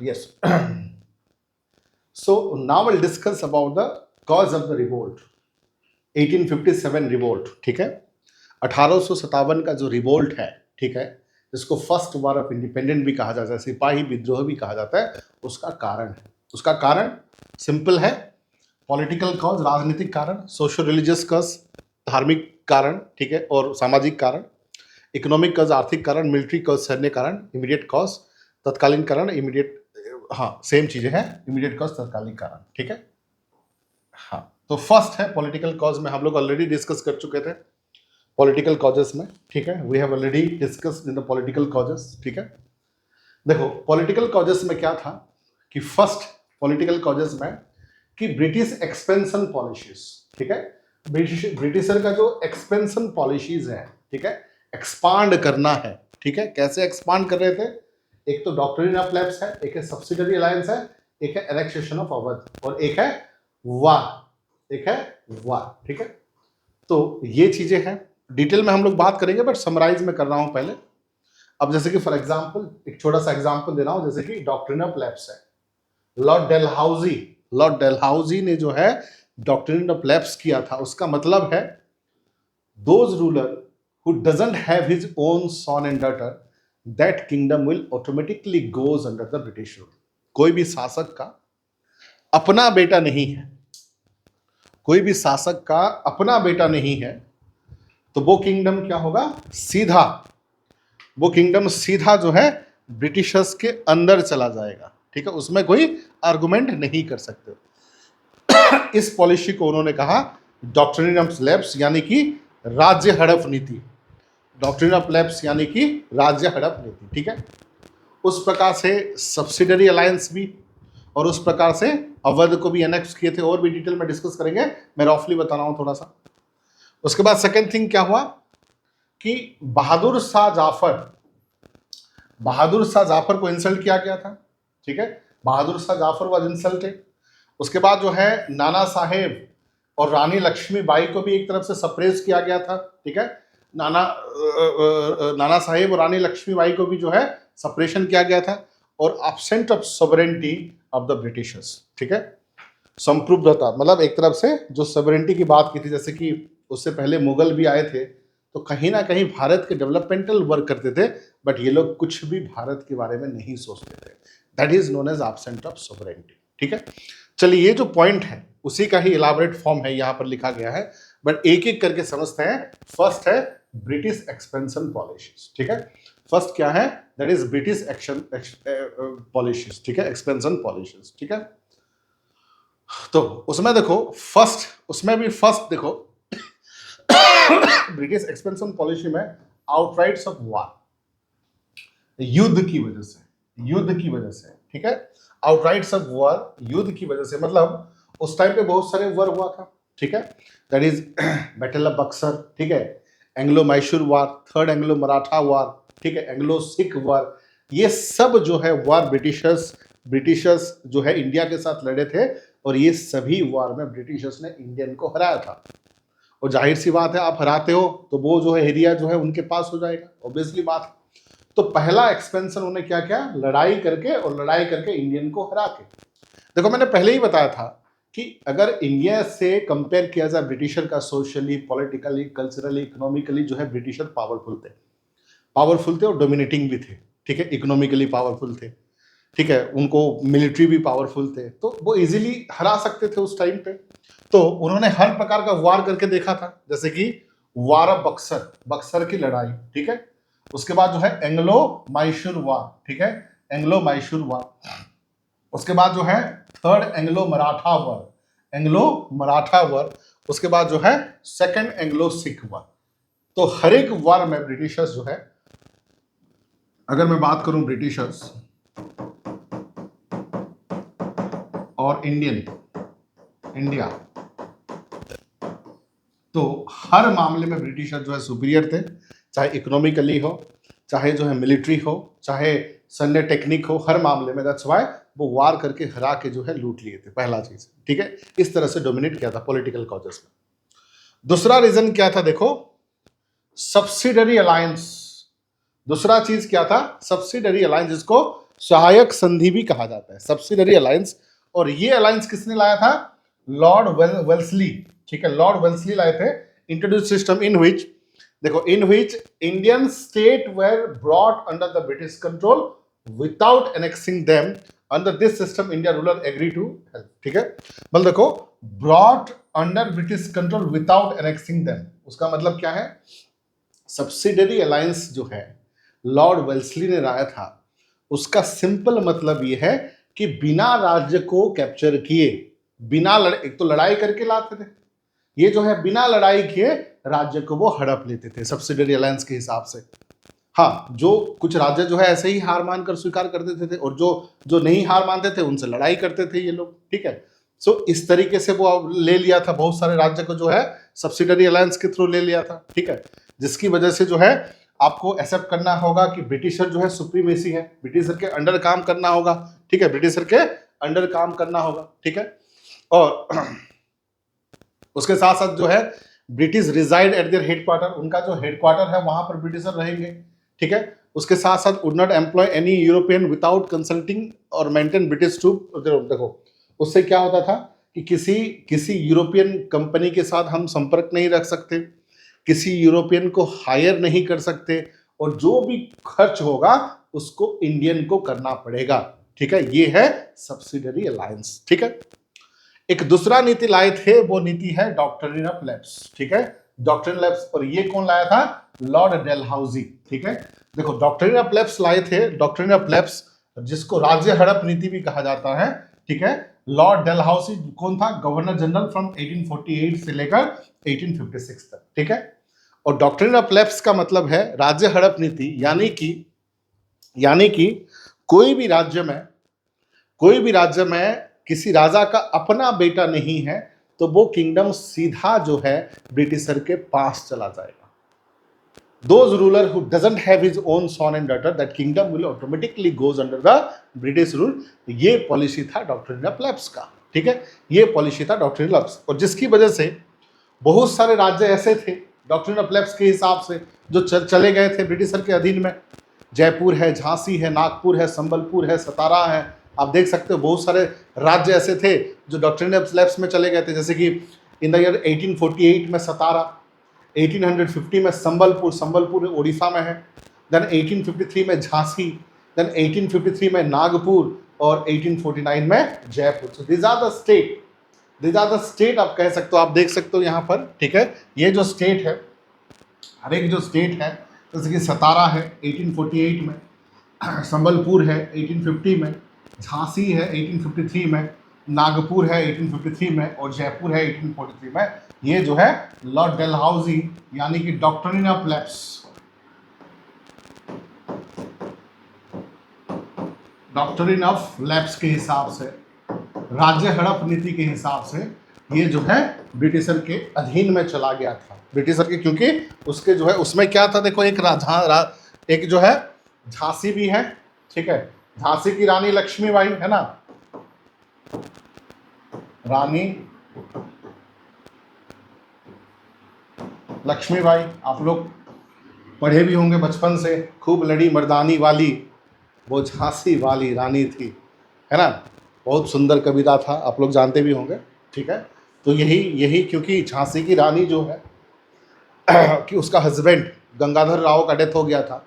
Yes. So now we'll discuss about the cause of the revolt. 1857 revolt, ठीक है। 1857 का जो रिवोल्ट है, ठीक है, जिसको फर्स्ट वार ऑफ इंडिपेंडेंट भी कहा जाता है, सिपाही विद्रोह भी कहा जाता है, उसका कारण है, उसका कारण सिंपल है। पॉलिटिकल कॉज, राजनीतिक कारण, सोशल रिलीजियस कॉज, धार्मिक कारण, ठीक है, और सामाजिक कारण, इकोनॉमिक कॉज आर्थिक कारण, मिलिट्री कॉज सैन्य कारण, इमीडिएट कॉज तत्कालीन कारण, इमीडिएट, हाँ सेम चीजें हैं, इमीडिएट कॉज तत्कालीन कारण, ठीक है। हाँ, तो फर्स्ट है पॉलिटिकल कॉज में हम लोग ऑलरेडी डिस्कस कर चुके थे पॉलिटिकल कॉजेस में, ठीक है। We have already discussed in the political causes, ठीक है। देखो पॉलिटिकल कॉजेस में क्या था कि फर्स्ट पॉलिटिकल कॉजेस में कि ब्रिटिश एक्सपेंशन पॉलिसीज, ठीक है, ब्रिटिशर का जो एक्सपेंशन पॉलिसीज है, ठीक है, एक्सपांड करना है, ठीक है। कैसे एक्सपांड कर रहे थे? एक तो डॉक्ट्रिन ऑफ लैप्स है, एक है सब्सिडरी अलायंस है, एक है एनेक्सेशन ऑफ अवध, और एक है वार, एक है वार, ठीक है। तो ये चीजें हैं, डिटेल में हम लोग बात करेंगे, बट समराइज में कर रहा हूं पहले। अब जैसे कि फॉर एग्जांपल एक छोटा सा एग्जांपल दे रहा हूं, जैसे कि डॉक्ट्रिन ऑफ लैप्स है। लॉर्ड डेलहाउजी ने जो है डॉक्ट्रिन ऑफ लैप्स किया था, उसका मतलब है those ruler who doesn't have his own son and daughter, that kingdom will automatically goes under the British rule. कोई भी शासक का अपना बेटा नहीं है, कोई भी शासक का अपना बेटा नहीं है, तो वो किंगडम क्या होगा? सीधा, वो किंगडम सीधा जो है ब्रिटिशर्स के अंदर चला जाएगा, ठीक है, उसमें कोई आर्गुमेंट नहीं कर सकते। इस पॉलिसी को उन्होंने कहा डॉक्ट्रिन ऑफ लैप्स, यानी कि राज्य हड़प नीति। डॉक्ट्रिन ऑफ लैप्स यानी कि राज्य हड़प नीति, ठीक है। उस प्रकार से सब्सिडरी अलायंस भी, और उस प्रकार से अवध को भी एनेक्स किए थे, और भी डिटेल में डिस्कस करेंगे, मैं रफली बता रहा हूं थोड़ा सा। उसके बाद सेकंड थिंग क्या हुआ कि बहादुर शाह जाफर को इंसल्ट किया गया था, ठीक है, बहादुर शाह जाफर वाज इंसल्टेड। उसके बाद जो है नाना साहेब और रानी लक्ष्मीबाई को भी एक तरफ से सप्रेस किया गया था, ठीक है। नाना साहेब और रानी लक्ष्मीबाई को भी जो है सप्रेशन किया गया था, और absent of sovereignty of the Britishers, ठीक है, संप्रभुता, मतलब एक तरफ से जो सॉवरेनिटी की बात की थी, जैसे कि उससे पहले मुगल भी आए थे, तो कहीं ना कहीं भारत के डेवलपमेंटल वर्क करते थे, बट ये लोग कुछ भी भारत के बारे में नहीं सोचते थे। That is known as absent of sovereignty, ठीक है। चलिए, ये जो पॉइंट है उसी का ही इलाबोरेट फॉर्म है, यहां पर लिखा गया है, बट एक एक करके समझते हैं। फर्स्ट है ब्रिटिश एक्सपेंशन पॉलिसीज, ठीक है। फर्स्ट क्या है? That is British action policies, ठीक है, एक्सपेंशन पॉलिसीज, ठीक है। तो उसमें देखो फर्स्ट, उसमें भी फर्स्ट देखो ब्रिटिश एक्सपेंशन पॉलिसी में आउटराइट्स ऑफ वार, युद्ध की वजह से, ठीक है, आउटराइट्स ऑफ वार, युद्ध की वजह से, मतलब उस टाइम पे बहुत सारे वार हुआ था, ठीक है। That is battle of Buxar, ठीक है, एंग्लो मैसूर वार, थर्ड एंग्लो मराठा वार, ठीक है, एंग्लो सिख वार, ये सब जो है वार ब्रिटिशर्स जो है इंडिया के साथ लड़े थे, और ये सभी वार में ब्रिटिशर्स ने इंडियन को हराया था। और जाहिर सी बात है, आप हराते हो तो वो जो है एरिया जो है उनके पास हो जाएगा, ऑब्वियसली बात है। तो पहला एक्सपेंशन उन्होंने क्या किया? लड़ाई करके इंडियन को हरा के। देखो मैंने पहले ही बताया था कि अगर इंडिया से कंपेयर किया जाए ब्रिटिशर का, सोशली, पॉलिटिकली, कल्चरली, इकोनॉमिकली जो है ब्रिटिशर पावरफुल थे और डोमिनेटिंग भी थे, ठीक है, इकोनॉमिकली पावरफुल थे, ठीक है, उनको मिलिट्री भी पावरफुल थे, तो वो इजीली हरा सकते थे उस टाइम पे। तो उन्होंने हर प्रकार का वार करके देखा था, जैसे कि वार ऑफ बक्सर की लड़ाई, ठीक है। उसके बाद जो है एंग्लो मैसूर वार, ठीक है, एंग्लो मैसूर वार। उसके बाद जो है थर्ड एंग्लो मराठा वार। उसके बाद जो है सेकंड एंग्लो सिख वार। तो हर एक वार में ब्रिटिशर्स जो है, अगर मैं बात करूं ब्रिटिशर्स और इंडिया, तो हर मामले में ब्रिटिशर जो है सुपीरियर थे, चाहे इकोनॉमिकली हो, चाहे जो है मिलिट्री हो, चाहे सैन्य टेक्निक हो, हर मामले में। दैट्स व्हाई वो वार करके हरा के जो है लूट लिए थे, पहला चीज, ठीक है। इस तरह से डोमिनेट किया था पॉलिटिकल कॉजेस में। दूसरा रीजन क्या था? देखो, सब्सिडरी अलायंस। दूसरा चीज क्या था? सब्सिडरी अलायंस, जिसको सहायक संधि भी कहा जाता है, सब्सिडरी अलायंस। और ये अलायंस किसने लाया था? लॉर्ड वेल्सली, ठीक है, लॉर्ड वेल्सली लाए थे। इंट्रोड्यूस सिस्टम इन विच, देखो, in which Indian state were brought under the British control without annexing them, under this system India ruler agree to help, ठीक है। मतलब देखो, brought under British control without annexing them, उसका मतलब क्या है? Subsidiary alliance जो है लॉर्ड वेल्सली ने लाया था, उसका सिंपल मतलब ये है कि बिना राज्य को कैप्चर किए, बिना एक तो लड़ाई करके लाते थे, ये जो है बिना लड़ाई किए राज्य को वो हड़प लेते थे सब्सिडरी अलायंस के हिसाब से। हाँ, जो कुछ राज्य जो है ऐसे ही हार मानकर स्वीकार कर देते थे, और जो जो नहीं हार मानते थे उनसे लड़ाई करते थे ये लोग, ठीक है। सो इस तरीके से वो ले लिया था, बहुत सारे राज्य को जो है सब्सिडरी अलायंस के थ्रू ले लिया था, ठीक है। जिसकी वजह से जो है आपको एक्सेप्ट करना होगा कि ब्रिटिशर जो है सुप्रीमेसी है, ब्रिटिशर के अंडर काम करना होगा, ठीक है, ब्रिटिशर के अंडर काम करना होगा, ठीक है। और उसके साथ साथ जो है British resided at their headquarter, उनका जो हेडक्वार्टर है वहां पर ब्रिटिशर रहेंगे, ठीक है। उसके साथ साथ would not employ any European without consulting और मेंटेन ब्रिटिश ट्रूप। देखो, उससे क्या होता था कि किसी यूरोपियन कंपनी के साथ हम संपर्क नहीं रख सकते, किसी यूरोपियन को हायर नहीं कर सकते, और जो भी खर्च होगा उसको इंडियन को करना पड़ेगा, ठीक है। ये है सब्सिडरी अलायंस, ठीक है। एक दूसरा नीति लाए थे, वो नीति है डॉक्ट्रिन ऑफ लैप्स, ठीक है, डॉक्ट्रिन लैप्स। और ये कौन लाया था? लॉर्ड डेलहाउसी, ठीक है। देखो, डॉक्ट्रिन ऑफ लैप्स लाए थे, डॉक्ट्रिन ऑफ लैप्स जिसको राज्य हड़प नीति भी कहा जाता है, ठीक है। लॉर्ड डेलहाउसी कौन था? गवर्नर जनरल फ्रॉम 1848 से लेकर 1856 तक, ठीक है। और डॉक्ट्रिन ऑफ लैप्स का मतलब है राज्य हड़प नीति, यानी कि कोई भी राज्य में किसी राजा का अपना बेटा नहीं है तो वो किंगडम सीधा जो है ब्रिटिशर के पास चला जाएगा। Those ruler who doesn't have his own son and daughter, that kingdom will automatically goes under the British rule। ये पॉलिसी था डॉक्ट्रिन ऑफ लैप्स का, ठीक है, ये पॉलिसी था डॉक्ट्रिन ऑफ लैप्स। और जिसकी वजह से बहुत सारे राज्य ऐसे थे डॉक्ट्रिन ऑफ लैप्स के हिसाब से जो चले गए थे ब्रिटिशर के अधीन में। जयपुर है, झांसी है, नागपुर है, संबलपुर है, सतारा है, आप देख सकते हो बहुत सारे राज्य ऐसे थे जो डॉक्ट्रिन ऑफ लैप्स में चले गए थे। जैसे कि इन द ईयर 1848 में सतारा, 1850 में संबलपुर उड़ीसा में है, देन 1853 में झांसी, देन 1853 में नागपुर, और 1849 में Jaipur. So these are the state आप कह सकते हो, आप देख सकते हो यहाँ पर, ठीक है। ये जो स्टेट है, हर एक जो स्टेट है, जैसे कि सतारा है 1848 में, संबलपुर है 1850 में, झांसी है 1853 में, नागपुर है 1853 में, और जयपुर है 1843 में। ये जो है लॉर्ड डेलहाउसी यानी कि डॉक्ट्रिन ऑफ लैप्स के हिसाब से, राज्य हड़प नीति के हिसाब से ये जो है ब्रिटिशर के अधीन में चला गया था, ब्रिटिशर के, क्योंकि उसके जो है उसमें क्या था, देखो, एक जो है झांसी भी है, ठीक है, झांसी की रानी लक्ष्मीबाई है ना, रानी लक्ष्मीबाई, आप लोग पढ़े भी होंगे बचपन से, खूब लड़ी मर्दानी वाली वो झांसी वाली रानी थी, है ना, बहुत सुंदर कविता था, आप लोग जानते भी होंगे, ठीक है। तो यही क्योंकि झांसी की रानी जो है कि उसका हस्बैंड गंगाधर राव का डेथ हो गया था,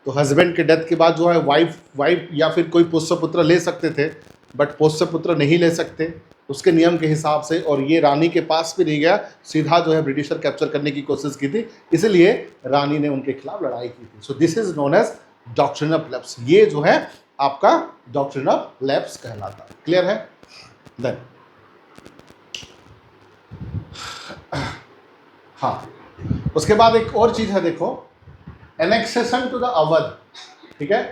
तो हस्बैंड के डेथ के बाद जो है वाइफ या फिर कोई पोष्य पुत्र ले सकते थे, बट पोष्य पुत्र नहीं ले सकते उसके नियम के हिसाब से, और ये रानी के पास भी नहीं गया, सीधा जो है ब्रिटिशर कैप्चर करने की कोशिश की थी, इसलिए रानी ने उनके खिलाफ लड़ाई की थी। So this is known as doctrine of lapse, ये जो है आपका डॉक्ट्रिन ऑफ लैप्स कहलाता है। क्लियर है? देन हाँ, उसके बाद एक और चीज है, देखो, एनेक्सेशन टू द अवध, ठीक है,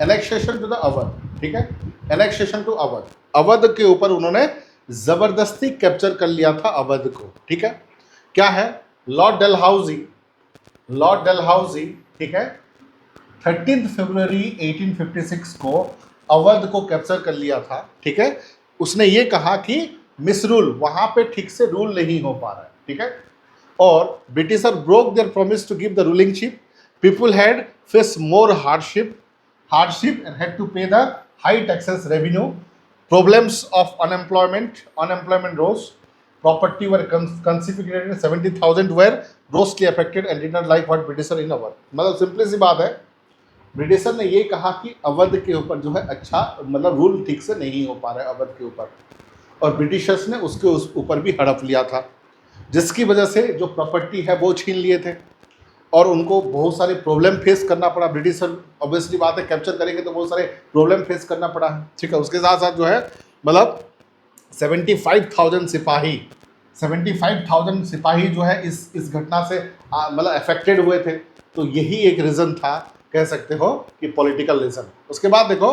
एनेक्सेशन टू द अवध, ठीक है, एनेक्सेशन टू अवध, अवध के ऊपर उन्होंने जबरदस्ती कैप्चर कर लिया था अवध को, ठीक है। क्या है? लॉर्ड डेलहाउसी, ठीक है, 13 फरवरी 1856 को अवध को कैप्चर कर लिया था, ठीक है। उसने ये कहा कि मिसरूल, वहां पे ठीक से रूल नहीं हो पा रहा है, ठीक है, और Britisher broke their promise to give the ruling ship, people had face more hardship, hardship and had to pay the high taxes revenue. Problems of unemployment rose. Property were confiscated. 70,000 were grossly affected and did not like what Britisher in Awadh. मतलब simply सी बात है, britisher ने ये कहा कि अवध के ऊपर जो है अच्छा मतलब रूल ठीक से नहीं हो पा रहा है अवध के ऊपर, और ब्रिटिशर्स ने उसके ऊपर भी हड़प लिया था, जिसकी वजह से जो प्रॉपर्टी है वो छीन लिए थे और उनको बहुत सारे प्रॉब्लम फेस करना पड़ा। ब्रिटिशर ऑब्वियसली बात है कैप्चर करेंगे तो बहुत सारे प्रॉब्लम फेस करना पड़ा है, ठीक है। उसके साथ साथ जो है मतलब 75,000 सिपाही जो है इस घटना से मतलब अफेक्टेड हुए थे। तो यही एक रीज़न था, कह सकते हो कि पॉलिटिकल रीज़न। उसके बाद देखो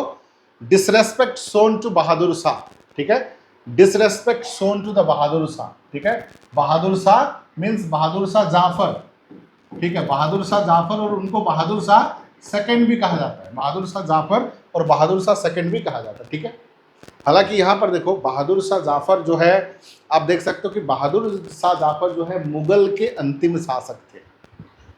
disrespect Son to Bahadur Shah, ठीक है, disrespect Son to the Bahadur Shah, ठीक है। बहादुर शाह मीन्स बहादुर शाह जाफर, ठीक है, बहादुर शाह जाफर, और उनको बहादुर शाह सेकंड भी कहा जाता है, बहादुर शाह जाफर और बहादुर शाह सेकंड भी कहा जाता है, ठीक है। हालांकि यहाँ पर देखो बहादुर शाह जाफर जो है आप देख सकते हो कि बहादुर शाह जाफर जो है मुगल के अंतिम शासक थे,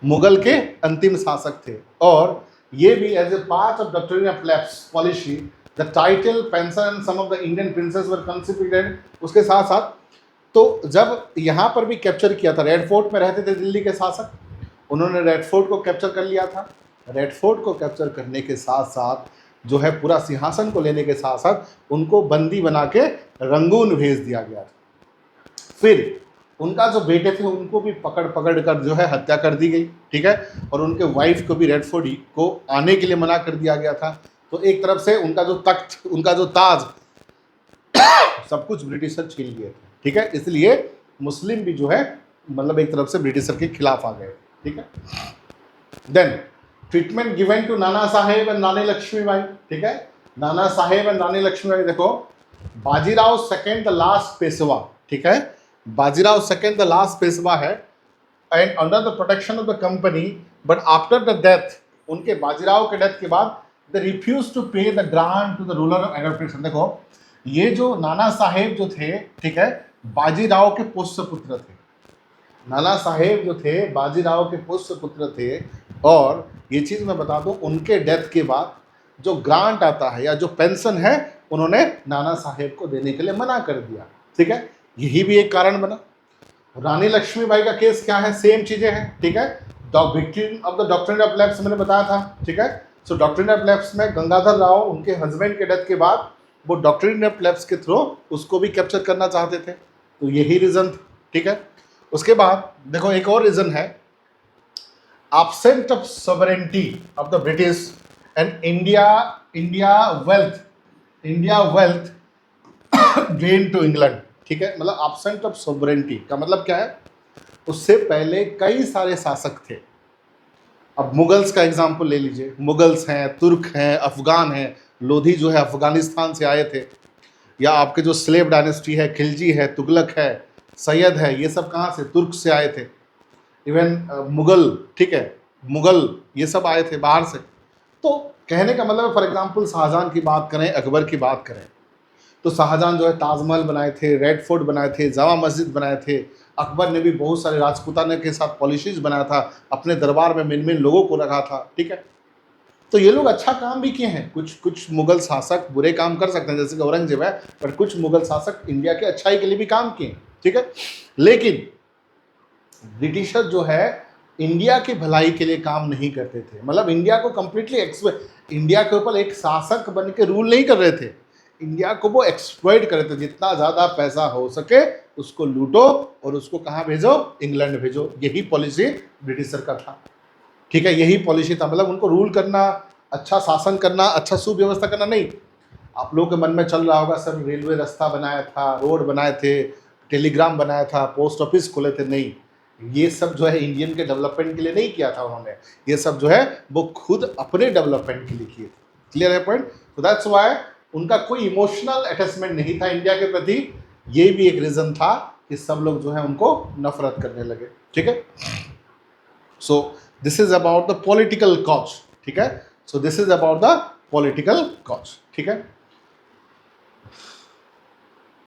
मुगल के अंतिम शासक थे, और ये भी as a part of doctrine of lapse policy the title pension and some of the Indian princes were considered. उसके साथ साथ तो जब यहाँ पर भी कैप्चर किया था, रेड फोर्ट में रहते थे दिल्ली के शासक, उन्होंने रेड फोर्ट को कैप्चर कर लिया था। रेड फोर्ट को कैप्चर करने के साथ साथ जो है पूरा सिंहासन को लेने के साथ साथ उनको बंदी बना के रंगून भेज दिया गया था। फिर उनका जो बेटे थे उनको भी पकड़ कर जो है हत्या कर दी गई, ठीक है, और उनके वाइफ को भी रेड फोर्ट को आने के लिए मना कर दिया गया था। तो एक तरफ से उनका जो तख्त, उनका जो ताज, सब कुछ ब्रिटिशर छीन लिए थे, ठीक है। इसलिए मुस्लिम भी जो है मतलब एक तरफ से ब्रिटिशर के खिलाफ आ गए, ठीक है। Then treatment given to Nana Saheb and Rani Lakshmibai, ठीक है, नाना साहेब एंड रानी लक्ष्मीबाई। देखो Bajirao second the last Peshwa, ठीक है, Bajirao second the last Peshwa है and under the protection of the company, but after the death, उनके बाजीराव के डेथ के बाद they refuse to pay the grant to the ruler of adaptation. देखो ये जो नाना साहेब जो थे, ठीक है, बाजीराव के पुष्य पुत्र थे, नाना साहेब जो थे बाजीराव के पुष्य पुत्र थे, और ये चीज़ मैं बता दूं उनके डेथ के बाद जो ग्रांट आता है या जो पेंशन है उन्होंने नाना साहेब को देने के लिए मना कर दिया, ठीक है, यही भी एक कारण बना। रानी लक्ष्मीबाई का केस क्या है, सेम चीज़ें हैं, ठीक है, the victim of the doctrine of lapse मैंने बताया था, ठीक है। सो डॉक्ट्रिन ऑफ लैप्स में गंगाधर राव उनके हस्बैंड के डेथ के बाद वो डॉक्ट्रिन ऑफ लैप्स के थ्रू उसको भी कैप्चर करना चाहते थे, तो यही रीज़न था, ठीक है। उसके बाद देखो एक और रीज़न है, absent of sovereignty of the British and India wealth gained to England, ठीक है, मतलब absent of sovereignty का मतलब क्या है, उससे पहले कई सारे शासक थे। अब मुगल्स का एग्जाम्पल ले लीजिए, मुगल्स हैं, तुर्क हैं, अफगान हैं, लोधी जो है अफगानिस्तान से आए थे, या आपके जो स्लेव डायनेस्टी है, खिलजी है, तुगलक है, सैयद है, ये सब कहाँ से, तुर्क से आए थे। इवन मुगल, ठीक है, मुगल ये सब आए थे बाहर से। तो कहने का मतलब फॉर एग्जांपल शाहजहां की बात करें, अकबर की बात करें, तो शाहजहां जो है ताजमहल बनाए थे, रेड फोर्ट बनाए थे, जामा मस्जिद बनाए थे, अकबर ने भी बहुत सारे राजपूताना के साथ पॉलिसीज बनाया था, अपने दरबार में मिन लोगों को रखा था, ठीक है। तो ये लोग अच्छा काम भी किए हैं, कुछ मुगल शासक बुरे काम कर सकते हैं जैसे कि औरंगजेब है, पर कुछ मुगल शासक इंडिया के अच्छाई के लिए भी काम किए, ठीक है। लेकिन ब्रिटिशर जो है इंडिया की भलाई के लिए काम नहीं करते थे, मतलब इंडिया को कंप्लीटली इंडिया के ऊपर एक शासक बन के रूल नहीं कर रहे थे, इंडिया को वो एक्सप्लॉइट कर रहे थे, जितना ज़्यादा पैसा हो सके उसको लूटो और उसको कहाँ भेजो, इंग्लैंड भेजो, यही पॉलिसी ब्रिटिशर का था, ठीक है, यही पॉलिसी था। मतलब उनको रूल करना, अच्छा शासन करना, अच्छा सुव्यवस्था करना नहीं। आप लोगों के मन में चल रहा होगा सर रेलवे रास्ता बनाया था, रोड बनाए थे, टेलीग्राम बनाया था, पोस्ट ऑफिस खोले थे, नहीं, ये सब जो है इंडियन के डेवलपमेंट के लिए नहीं किया था उन्होंने, ये सब जो है वो खुद अपने डेवलपमेंट के लिए किए थे। क्लियर है पॉइंट? तो दैट्स व्हाई उनका कोई इमोशनल अटैचमेंट नहीं था इंडिया के प्रति, ये भी एक रीज़न था कि सब लोग जो है उनको नफरत करने लगे, ठीक है। सो this is about the political cause, ठीक है, सो this is about the political cause, ठीक है।